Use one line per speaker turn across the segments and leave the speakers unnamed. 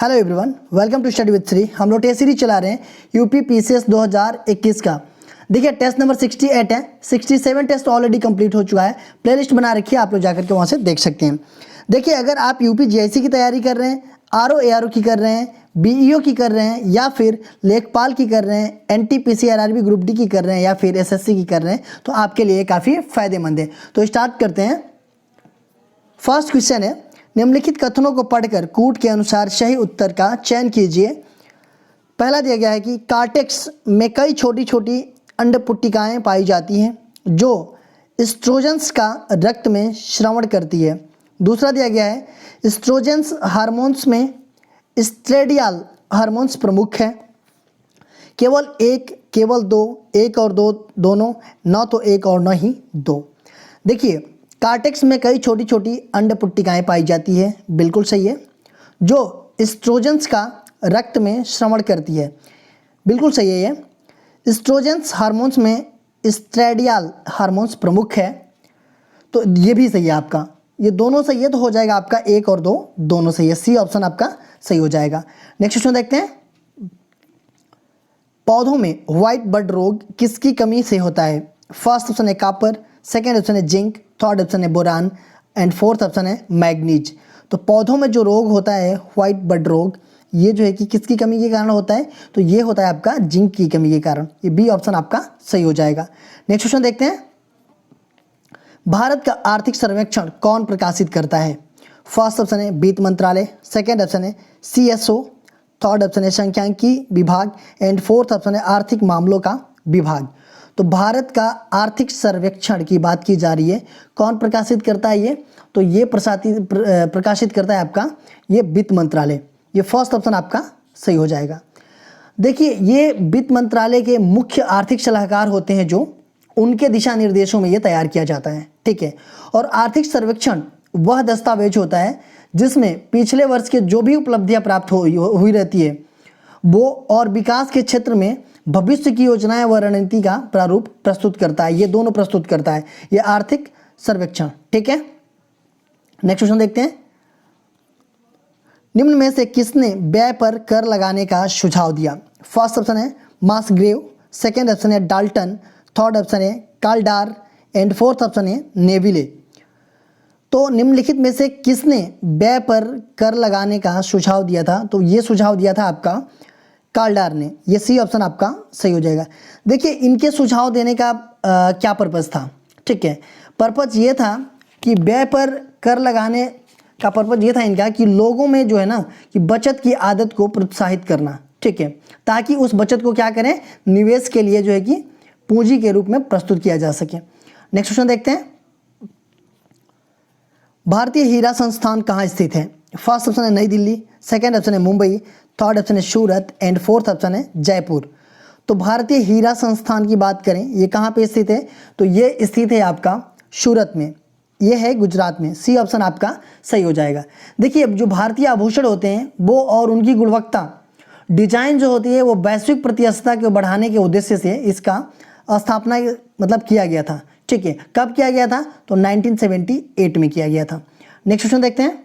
Hello everyone, welcome to study with Shri. हम लोग test series चला रहे हैं यूपी पीसीएस 2021 का। देखिए टेस्ट नंबर 68 है, 67 टेस्ट ऑलरेडी कंप्लीट हो चुका है। प्लेलिस्ट बना रखी है, आप लोग जाकर के वहाँ से देख सकते हैं। देखिए अगर आप यूपी जीआईसी की तैयारी कर रहे हैं, आरओ एआरओ की कर रहे हैं, बीईओ की कर रहे हैं या फिर लेखपाल की कर रहे हैं, एनटीपीसी आरआरबी ग्रुप डी की कर रहे हैं या फिर एसएससी की कर रहे हैं, तो आपके लिए काफ़ी फायदेमंद है। तो स्टार्ट करते हैं। फर्स्ट क्वेश्चन है, निम्नलिखित कथनों को पढ़कर कूट के अनुसार सही उत्तर का चयन कीजिए। पहला दिया गया है कि कार्टेक्स में कई छोटी छोटी अंडपुट्टिकाएं पाई जाती हैं जो एस्ट्रोजेंस का रक्त में श्रवण करती है। दूसरा दिया गया है एस्ट्रोजेंस हार्मोन्स में एस्ट्रेडियल हार्मोन्स प्रमुख है। केवल एक, केवल दो, एक और दो दोनों, न तो एक और न ही दो। देखिए कार्टेक्स में कई छोटी छोटी अंडपुट्टिकाएं पाई जाती है, बिल्कुल सही है, जो एस्ट्रोजेंस का रक्त में श्रवण करती है, बिल्कुल सही है। ये एस्ट्रोजेंस हार्मोन्स में एस्ट्रेडियल हार्मोन्स प्रमुख है, तो ये भी सही है आपका। ये दोनों सही है तो हो जाएगा आपका एक और दो दोनों सही है, सी ऑप्शन आपका सही हो जाएगा। नेक्स्ट क्वेश्चन देखते हैं। पौधों में व्हाइट बड रोग किसकी कमी से होता है? फर्स्ट ऑप्शन है कापर, सेकेंड ऑप्शन है जिंक, थर्ड ऑप्शन है बोरान एंड फोर्थ ऑप्शन है मैग्नीज। तो पौधों में जो रोग होता है व्हाइट बड रोग, ये जो है कि किसकी कमी के कारण होता है? तो ये होता है आपका जिंक की कमी के कारण। ये बी ऑप्शन आपका सही हो जाएगा। नेक्स्ट क्वेश्चन देखते हैं। भारत का आर्थिक सर्वेक्षण कौन प्रकाशित करता है? फर्स्ट ऑप्शन है वित्त मंत्रालय, सेकेंड ऑप्शन है सीएसओ, थर्ड ऑप्शन है सांख्यिकी विभाग एंड फोर्थ ऑप्शन है आर्थिक मामलों का विभाग। तो भारत का आर्थिक सर्वेक्षण की बात की जा रही है, कौन प्रकाशित करता है ये? तो ये प्रकाशित करता है आपका ये वित्त मंत्रालय। ये फर्स्ट ऑप्शन आपका सही हो जाएगा। देखिए ये वित्त मंत्रालय के मुख्य आर्थिक सलाहकार होते हैं, जो उनके दिशा निर्देशों में ये तैयार किया जाता है, ठीक है। और आर्थिक सर्वेक्षण वह दस्तावेज होता है जिसमें पिछले वर्ष के जो भी उपलब्धियां प्राप्त हुई रहती है वो और विकास के क्षेत्र में भविष्य की योजनाएं व रणनीति का प्रारूप प्रस्तुत करता है। ये दोनों प्रस्तुत करता है ये आर्थिक सर्वेक्षण, ठीक है। नेक्स्ट क्वेश्चन देखते हैं। निम्न में से किसने व्यय पर कर लगाने का सुझाव दिया? फर्स्ट ऑप्शन है मास्ग्रेव, सेकेंड ऑप्शन है डाल्टन, थर्ड ऑप्शन है काल्डार एंड फोर्थ ऑप्शन है नेविले। तो निम्नलिखित में से किसने व्यय पर कर लगाने का सुझाव दिया था? तो ये सुझाव दिया था आपका काल्डार ने। ये सी ऑप्शन आपका सही हो जाएगा। देखिए इनके सुझाव देने का क्या पर्पज़ था, ठीक है। पर्पज़ ये था कि व्यय पर कर लगाने का पर्पज़ ये था इनका कि लोगों में जो है ना कि बचत की आदत को प्रोत्साहित करना, ठीक है, ताकि उस बचत को क्या करें, निवेश के लिए जो है कि पूंजी के रूप में प्रस्तुत किया जा सके। नेक्स्ट क्वेश्चन देखते हैं। भारतीय हीरा संस्थान कहाँ स्थित है? फर्स्ट ऑप्शन है नई दिल्ली, सेकेंड ऑप्शन है मुंबई, थर्ड ऑप्शन है सूरत एंड फोर्थ ऑप्शन है जयपुर। तो भारतीय हीरा संस्थान की बात करें, ये कहाँ पे स्थित है? तो ये स्थित है आपका सूरत में, ये है गुजरात में। सी ऑप्शन आपका सही हो जाएगा। देखिए जो भारतीय आभूषण होते हैं वो और उनकी गुणवत्ता डिजाइन जो होती है वो वैश्विक प्रतिस्पर्धा को बढ़ाने के उद्देश्य से इसका स्थापना मतलब किया गया था, ठीक है। कब किया गया था? तो 1978 में किया गया था। नेक्स्ट क्वेश्चन देखते हैं।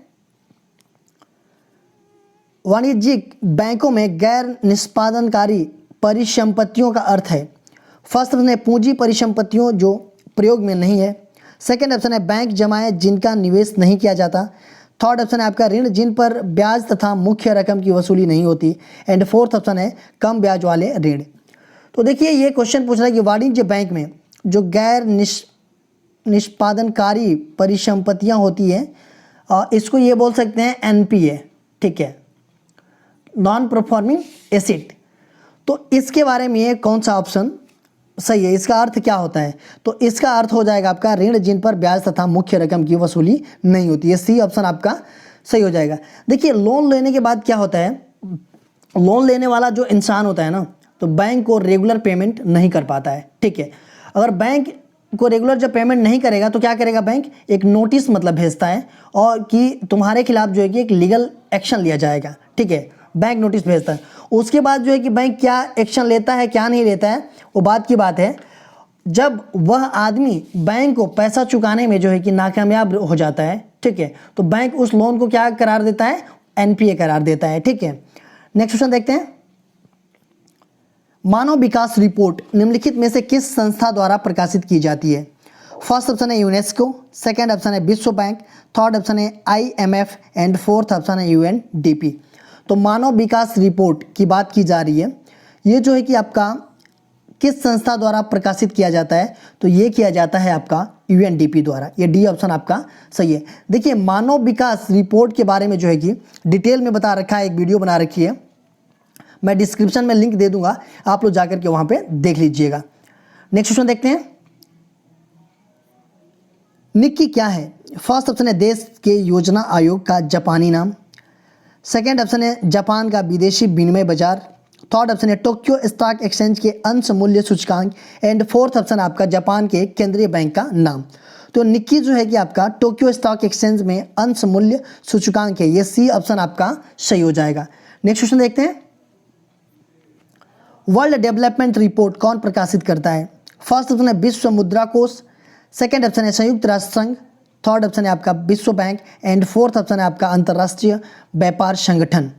वाणिज्यिक बैंकों में गैर निष्पादनकारी परिसंपत्तियों का अर्थ है। फर्स्ट ऑप्शन है पूंजी परिसंपत्तियों जो प्रयोग में नहीं है, सेकेंड ऑप्शन है बैंक जमाएं जिनका निवेश नहीं किया जाता, थर्ड ऑप्शन है आपका ऋण जिन पर ब्याज तथा मुख्य रकम की वसूली नहीं होती एंड फोर्थ ऑप्शन है कम ब्याज वाले ऋण। तो देखिए ये क्वेश्चन पूछ रहा है कि वाणिज्य बैंक में जो गैर निष्पादनकारी परिसंपत्तियां होती हैं इसको ये बोल सकते हैं एनपीए, ठीक है, नॉन परफॉर्मिंग एसेट। तो इसके बारे में ये कौन सा ऑप्शन सही है? इसका अर्थ क्या होता है? तो इसका अर्थ हो जाएगा आपका ऋण जिन पर ब्याज तथा मुख्य रकम की वसूली नहीं होती है। सी ऑप्शन आपका सही हो जाएगा। देखिए लोन लेने के बाद क्या होता है, लोन लेने वाला जो इंसान होता है ना, तो बैंक को रेगुलर पेमेंट नहीं कर पाता है, ठीक है। अगर बैंक को रेगुलर जब पेमेंट नहीं करेगा तो क्या करेगा बैंक? एक नोटिस मतलब भेजता है और कि तुम्हारे खिलाफ जो है कि एक लीगल एक्शन लिया जाएगा, ठीक है। बैंक नोटिस भेजता है, उसके बाद जो है कि बैंक क्या एक्शन लेता है क्या नहीं लेता है वो बात की बात है। जब वह आदमी बैंक को पैसा चुकाने में जो है कि नाकामयाब हो जाता है, ठीक है, तो बैंक उस लोन को क्या करार देता है? एनपीए करार देता है। ठीक है, नेक्स्ट क्वेश्चन देखते हैं। मानव विकास रिपोर्ट निम्नलिखित में से किस संस्था द्वारा प्रकाशित की जाती है? फर्स्ट ऑप्शन है यूनेस्को, सेकंड ऑप्शन है विश्व बैंक, थर्ड ऑप्शन है आईएमएफ एंड फोर्थ ऑप्शन है यूएनडीपी। तो मानव विकास रिपोर्ट की बात की जा रही है, ये जो है कि आपका किस संस्था द्वारा प्रकाशित किया जाता है? तो ये किया जाता है आपका यूएनडीपी द्वारा। ये डी ऑप्शन आपका सही है। देखिए, मानव विकास रिपोर्ट के बारे में जो है कि डिटेल में बता रखा है, एक वीडियो बना रखी है, मैं डिस्क्रिप्शन में लिंक दे दूंगा, आप लोग जाकर के वहां पे देख लीजिएगा। नेक्स्ट क्वेश्चन देखते हैं। निक्की क्या है? फर्स्ट ऑप्शन है देश के योजना आयोग का जापानी नाम, सेकेंड ऑप्शन है जापान का विदेशी विनिमय बाजार, थर्ड ऑप्शन है टोक्यो स्टॉक एक्सचेंज के अंश मूल्य सूचकांक एंड फोर्थ ऑप्शन आपका जापान के केंद्रीय बैंक का नाम। तो निक्की जो है कि आपका टोक्यो स्टॉक एक्सचेंज में अंश मूल्य सूचकांक है, ये सी ऑप्शन आपका सही हो जाएगा। नेक्स्ट क्वेश्चन देखते हैं। वर्ल्ड डेवलपमेंट रिपोर्ट कौन प्रकाशित करता है? फर्स्ट ऑप्शन है विश्व मुद्रा कोष, सेकेंड ऑप्शन है संयुक्त राष्ट्र संघ, थर्ड ऑप्शन है आपका विश्व बैंक एंड फोर्थ ऑप्शन है आपका अंतर्राष्ट्रीय व्यापार संगठन।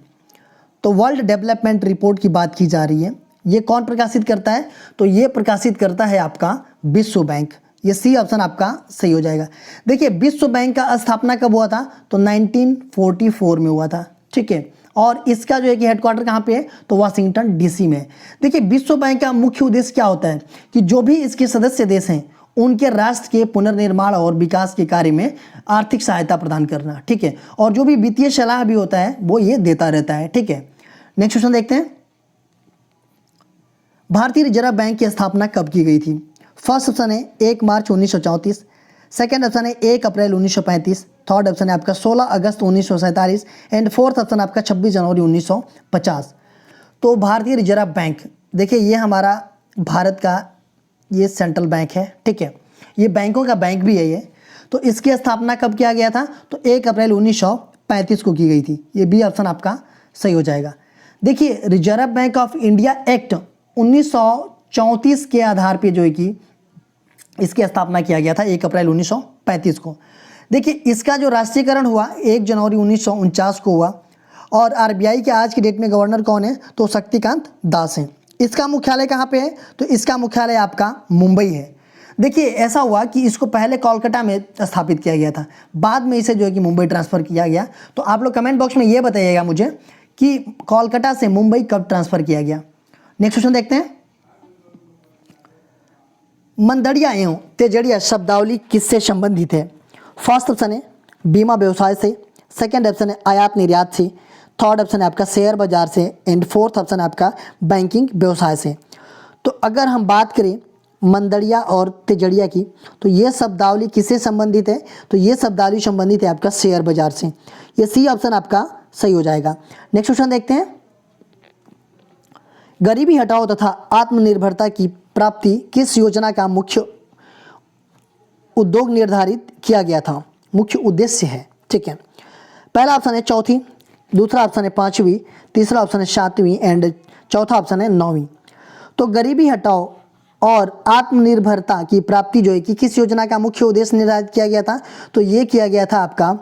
तो वर्ल्ड डेवलपमेंट रिपोर्ट की बात की जा रही है, ये कौन प्रकाशित करता है? तो ये प्रकाशित करता है आपका विश्व बैंक, ये सी ऑप्शन आपका सही हो जाएगा। देखिए, विश्व बैंक का स्थापना कब हुआ था? तो 1944 में हुआ था। ठीक है, और इसका जो है कि हेडक्वार्टर कहाँ पे है? तो वाशिंगटन डीसी में। देखिए, विश्व बैंक का मुख्य उद्देश्य क्या होता है कि जो भी इसके सदस्य देश हैं उनके राष्ट्र के पुनर्निर्माण और विकास के कार्य में आर्थिक सहायता प्रदान करना। ठीक है, और जो भी वित्तीय सलाह भी होता है वो ये देता रहता है। ठीक है, नेक्स्ट क्वेश्चन देखते हैं। भारतीय रिजर्व बैंक की स्थापना कब की गई थी? फर्स्ट ऑप्शन है 1 मार्च 1934, सेकेंड ऑप्शन है 1 अप्रैल 1935, थर्ड ऑप्शन है आपका 16 अगस्त 1947 एंड फोर्थ ऑप्शन आपका 26 जनवरी 1950। तो भारतीय रिजर्व बैंक, देखिए ये हमारा भारत का ये सेंट्रल बैंक है। ठीक है, ये बैंकों का बैंक भी है ये। तो इसकी स्थापना कब किया गया था? तो 1 अप्रैल 1935 को की गई थी, ये बी ऑप्शन आपका सही हो जाएगा। देखिए, reserve bank of India act 1934 के आधार पे जो है कि इसकी स्थापना किया गया था 1 अप्रैल 1935 को। देखिए, इसका जो राष्ट्रीयकरण हुआ 1 जनवरी 1949 को हुआ, और आरबीआई के आज की डेट में गवर्नर कौन है? तो शक्तिकांत दास हैं। इसका मुख्यालय कहाँ पे है? तो इसका मुख्यालय आपका मुंबई है। देखिए, ऐसा हुआ कि इसको पहले कोलकाता में स्थापित किया गया था, बाद में इसे जो है कि मुंबई ट्रांसफ़र किया गया। तो आप लोग कमेंट बॉक्स में ये बताइएगा मुझे कि कोलकाता से मुंबई कब ट्रांसफ़र किया गया। नेक्स्ट क्वेश्चन देखते हैं। मंदड़िया एवं तेजड़िया शब्दावली किससे संबंधित है? फर्स्ट ऑप्शन है बीमा व्यवसाय से, सेकेंड ऑप्शन है आयात निर्यात से, थर्ड ऑप्शन है आपका शेयर बाजार से एंड फोर्थ ऑप्शन है आपका बैंकिंग व्यवसाय से। तो अगर हम बात करें मंदड़िया और तेजड़िया की, तो ये शब्दावली किससे संबंधित है? तो ये शब्दावली संबंधित है आपका शेयर बाजार से, ये सी ऑप्शन आपका सही हो जाएगा। नेक्स्ट क्वेश्चन देखते हैं। गरीबी हटाओ तथा आत्मनिर्भरता की प्राप्ति किस योजना का मुख्य उद्योग निर्धारित किया गया था, मुख्य उद्देश्य है? ठीक है, पहला ऑप्शन है चौथी, दूसरा ऑप्शन है 5वीं, तीसरा ऑप्शन है 7वीं एंड चौथा ऑप्शन है 9वीं। तो गरीबी हटाओ और आत्मनिर्भरता की प्राप्ति जो है कि किस योजना का मुख्य उद्देश्य निर्धारित किया गया था? तो ये किया गया था आपका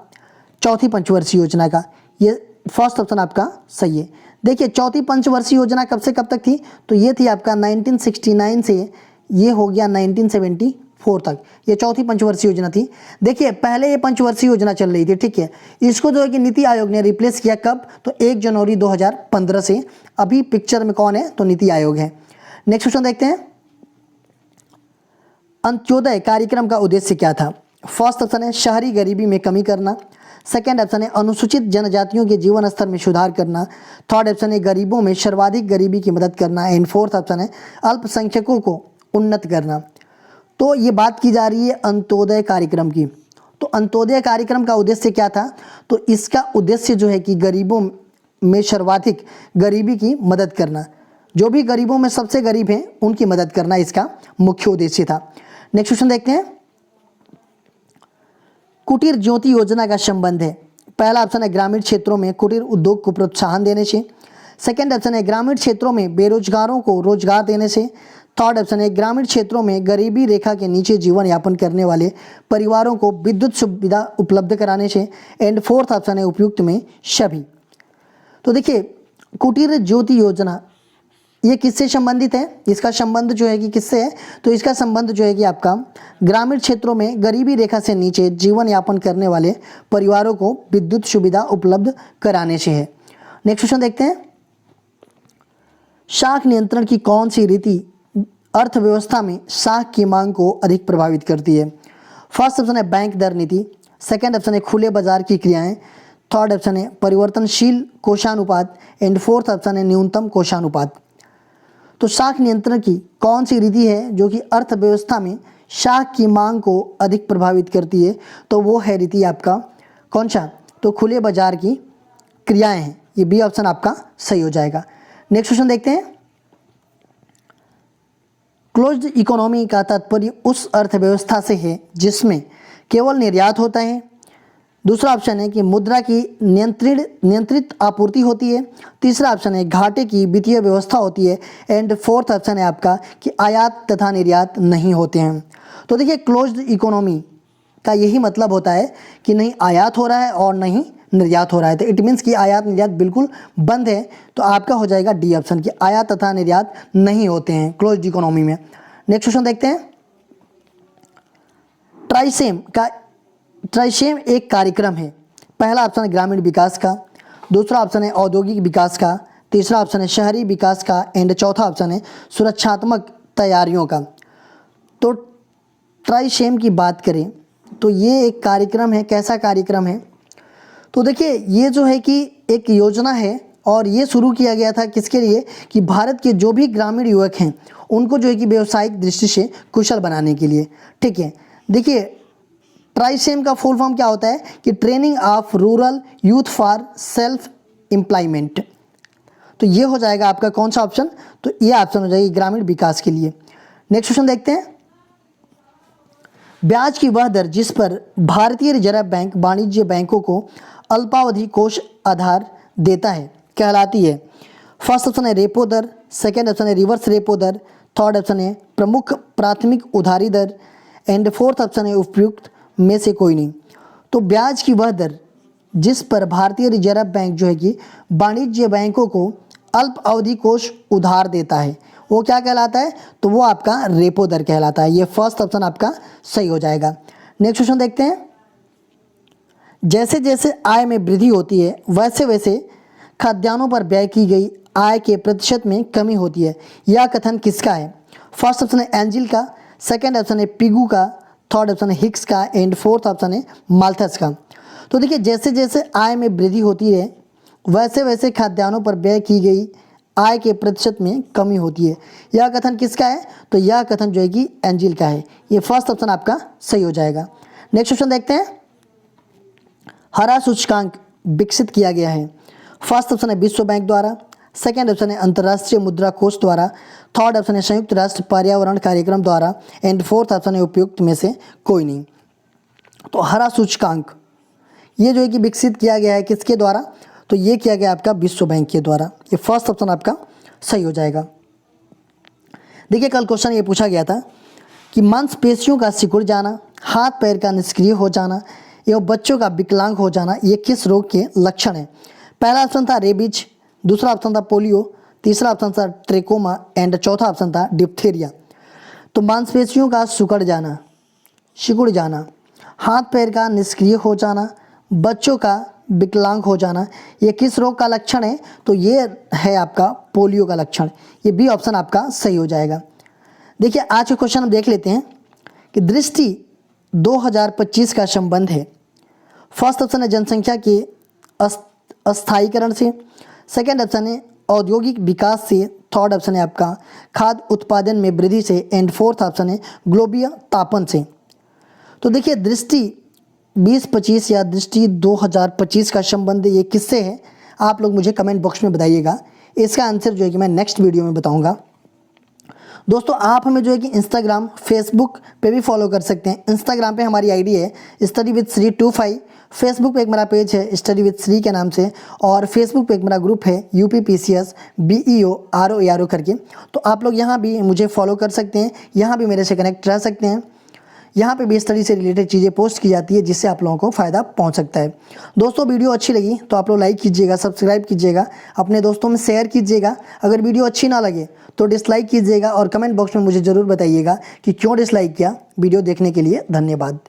चौथी पंचवर्षीय योजना का, ये फर्स्ट ऑप्शन आपका सही है। देखिए, चौथी पंचवर्षीय योजना कब से कब तक थी? तो ये थी आपका 1969 से ये हो गया 1974 तक, ये चौथी पंचवर्षीय योजना थी। देखिए, पहले ये पंचवर्षीय योजना चल रही थी। ठीक है, इसको जो है कि नीति आयोग ने रिप्लेस किया कब? तो 1 जनवरी 2015 से। अभी पिक्चर में कौन है? तो नीति आयोग है। नेक्स्ट क्वेश्चन देखते हैं। अंत्योदय कार्यक्रम का उद्देश्य क्या था? फर्स्ट ऑप्शन है शहरी गरीबी में कमी करना, सेकेंड ऑप्शन है अनुसूचित जनजातियों के जीवन स्तर में सुधार करना, थर्ड ऑप्शन है गरीबों में सर्वाधिक गरीबी की मदद करना एंड फोर्थ ऑप्शन है अल्पसंख्यकों को उन्नत करना। तो ये बात की जा रही है अंत्योदय कार्यक्रम की। तो अंत्योदय कार्यक्रम का उद्देश्य क्या था? तो इसका उद्देश्य जो है कि गरीबों में सर्वाधिक गरीबी की मदद करना, जो भी गरीबों में सबसे गरीब हैं उनकी मदद करना इसका मुख्य उद्देश्य था। नेक्स्ट क्वेश्चन देखते हैं। कुटीर ज्योति योजना का संबंध है? पहला ऑप्शन है ग्रामीण क्षेत्रों में कुटीर उद्योग को प्रोत्साहन देने से, सेकेंड ऑप्शन है ग्रामीण क्षेत्रों में बेरोजगारों को रोजगार देने से, थर्ड ऑप्शन है ग्रामीण क्षेत्रों में गरीबी रेखा के नीचे जीवन यापन करने वाले परिवारों को विद्युत सुविधा उपलब्ध कराने से एंड फोर्थ ऑप्शन है उपयुक्त में सभी। तो देखिए कुटीर ज्योति योजना ये किससे संबंधित है, इसका संबंध जो है कि किससे है, तो इसका संबंध जो है कि आपका ग्रामीण क्षेत्रों में गरीबी रेखा से नीचे जीवन यापन करने वाले परिवारों को विद्युत सुविधा उपलब्ध कराने से है। नेक्स्ट क्वेश्चन देखते हैं, शाख नियंत्रण की कौन सी रीति अर्थव्यवस्था में शाख की मांग को अधिक प्रभावित करती है? फर्स्ट ऑप्शन है बैंक दर नीति, सेकंड ऑप्शन है खुले बाजार की क्रियाएं, थर्ड ऑप्शन है परिवर्तनशील कोषानुपात एंड फोर्थ ऑप्शन है न्यूनतम कोषानुपात। तो शाख नियंत्रण की कौन सी रीति है जो कि अर्थव्यवस्था में शाख की मांग को अधिक प्रभावित करती है? तो वो है रीति आपका कौन सा, तो खुले बाजार की क्रियाएं हैं। ये बी ऑप्शन आपका सही हो जाएगा। नेक्स्ट क्वेश्चन देखते हैं, क्लोज्ड इकोनॉमी का तात्पर्य उस अर्थव्यवस्था से है जिसमें केवल निर्यात होता है। दूसरा ऑप्शन है कि मुद्रा की नियंत्रित आपूर्ति होती है। तीसरा ऑप्शन है घाटे की वित्तीय व्यवस्था होती है एंड फोर्थ ऑप्शन है आपका कि आयात तथा निर्यात नहीं होते हैं। तो देखिए क्लोज्ड इकोनॉमी का यही मतलब होता है कि नहीं आयात हो रहा है और नहीं निर्यात हो रहा है, तो इट मीन्स कि आयात निर्यात बिल्कुल बंद है। तो आपका हो जाएगा डी ऑप्शन कि आयात तथा निर्यात नहीं होते हैं क्लोज्ड इकोनॉमी में। नेक्स्ट क्वेश्चन देखते हैं, ट्राइसेम एक कार्यक्रम है। पहला ऑप्शन है ग्रामीण विकास का, दूसरा ऑप्शन है औद्योगिक विकास का, तीसरा ऑप्शन है शहरी विकास का एंड चौथा ऑप्शन है सुरक्षात्मक तैयारियों का। तो ट्राइसेम की बात करें तो ये एक कार्यक्रम है, कैसा कार्यक्रम है? तो देखिए ये जो है कि एक योजना है और ये शुरू किया गया था किसके लिए, कि भारत के जो भी ग्रामीण युवक हैं उनको जो है कि व्यावसायिक दृष्टि से कुशल बनाने के लिए। ठीक है, देखिए ट्राइसेम का फुल फॉर्म क्या होता है कि training of rural youth for self employment. तो ये हो जाएगा आपका कौन सा ऑप्शन, तो ये ऑप्शन हो जाएगी ग्रामीण विकास के लिए। नेक्स्ट क्वेश्चन देखते हैं, ब्याज की वह दर जिस पर भारतीय रिजर्व बैंक वाणिज्य बैंकों को अल्पावधि कोष आधार देता है कहलाती है? फर्स्ट ऑप्शन है रेपो दर, सेकेंड ऑप्शन है रिवर्स रेपो दर, थर्ड ऑप्शन है प्रमुख प्राथमिक उधारी दर एंड फोर्थ ऑप्शन है उपयुक्त में से कोई नहीं। तो ब्याज की वह दर जिस पर भारतीय रिजर्व बैंक जो है कि वाणिज्य बैंकों को अल्प अवधि कोष उधार देता है वो क्या कहलाता है, तो वो आपका रेपो दर कहलाता है। ये फर्स्ट ऑप्शन आपका सही हो जाएगा। नेक्स्ट क्वेश्चन देखते हैं, जैसे जैसे आय में वृद्धि होती है वैसे वैसे खाद्यान्नों पर व्यय की गई आय के प्रतिशत में कमी होती है। यह कथन किसका है? फर्स्ट ऑप्शन है एंजिल का, सेकेंड ऑप्शन है पिगू का, थर्ड ऑप्शन है हिक्स का एंड फोर्थ ऑप्शन है माल्थस का। तो देखिए जैसे जैसे आय में वृद्धि होती है वैसे वैसे खाद्यान्नों पर व्यय की गई आय के प्रतिशत में कमी होती है। यह कथन किसका है? तो यह कथन जो है कि एंजिल का है। ये फर्स्ट ऑप्शन आपका सही हो जाएगा। नेक्स्ट क्वेश्चन देखते हैं, हरा सूचकांक विकसित किया गया है। फर्स्ट ऑप्शन है विश्व बैंक द्वारा, सेकेंड ऑप्शन है अंतर्राष्ट्रीय मुद्रा कोष द्वारा, थर्ड ऑप्शन है संयुक्त राष्ट्र पर्यावरण कार्यक्रम द्वारा एंड फोर्थ ऑप्शन है उपयुक्त में से कोई नहीं। तो हरा सूचकांक ये जो है कि विकसित किया गया है किसके द्वारा? तो ये किया गया आपका विश्व बैंक के द्वारा। ये फर्स्ट ऑप्शन आपका सही हो जाएगा। देखिए कल क्वेश्चन ये पूछा गया था कि मांसपेशियों का सिकुड़ जाना, हाथ पैर का निष्क्रिय हो जाना एवं बच्चों का विकलांग हो जाना ये किस रोग के लक्षण है? पहला ऑप्शन था रेबीज, दूसरा ऑप्शन था पोलियो, तीसरा ऑप्शन था ट्रेकोमा एंड चौथा ऑप्शन था डिप्थीरिया। तो मांसपेशियों का सिकुड़ जाना, हाथ पैर का निष्क्रिय हो जाना, बच्चों का विकलांग हो जाना ये किस रोग का लक्षण है? तो ये है आपका पोलियो का लक्षण। ये बी ऑप्शन आपका सही हो जाएगा। देखिए आज के क्वेश्चन हम देख लेते हैं कि दृष्टि 2025 का संबंध है। फर्स्ट ऑप्शन है जनसंख्या के अस्थायीकरण से, सेकेंड ऑप्शन है औद्योगिक विकास से, थर्ड ऑप्शन है आपका खाद्य उत्पादन में वृद्धि से एंड फोर्थ ऑप्शन है ग्लोबीय तापन से। तो देखिए दृष्टि 2025 या दृष्टि 2025 का संबंध ये किससे है? आप लोग मुझे कमेंट बॉक्स में बताइएगा। इसका आंसर जो है कि मैं नेक्स्ट वीडियो में बताऊंगा। दोस्तों आप हमें जो है कि इंस्टाग्राम फेसबुक पे भी फॉलो कर सकते हैं। इंस्टाग्राम पे हमारी आईडी है स्टडी विद श्री 25, फेसबुक पे एक मेरा पेज है स्टडी विद श्री के नाम से और फेसबुक पे एक मेरा ग्रुप है UPPCS BEO RO करके। तो आप लोग यहाँ भी मुझे फॉलो कर सकते हैं, यहाँ भी मेरे से कनेक्ट रह सकते हैं। यहाँ पे भी स्टडी से रिलेटेड चीज़ें पोस्ट की जाती है जिससे आप लोगों को फ़ायदा पहुँच सकता है। दोस्तों वीडियो अच्छी लगी तो आप लोग लाइक कीजिएगा, सब्सक्राइब कीजिएगा, अपने दोस्तों में शेयर कीजिएगा। अगर वीडियो अच्छी ना लगे तो डिसलाइक कीजिएगा और कमेंट बॉक्स में मुझे ज़रूर बताइएगा कि क्यों डिसलाइक किया। वीडियो देखने के लिए धन्यवाद।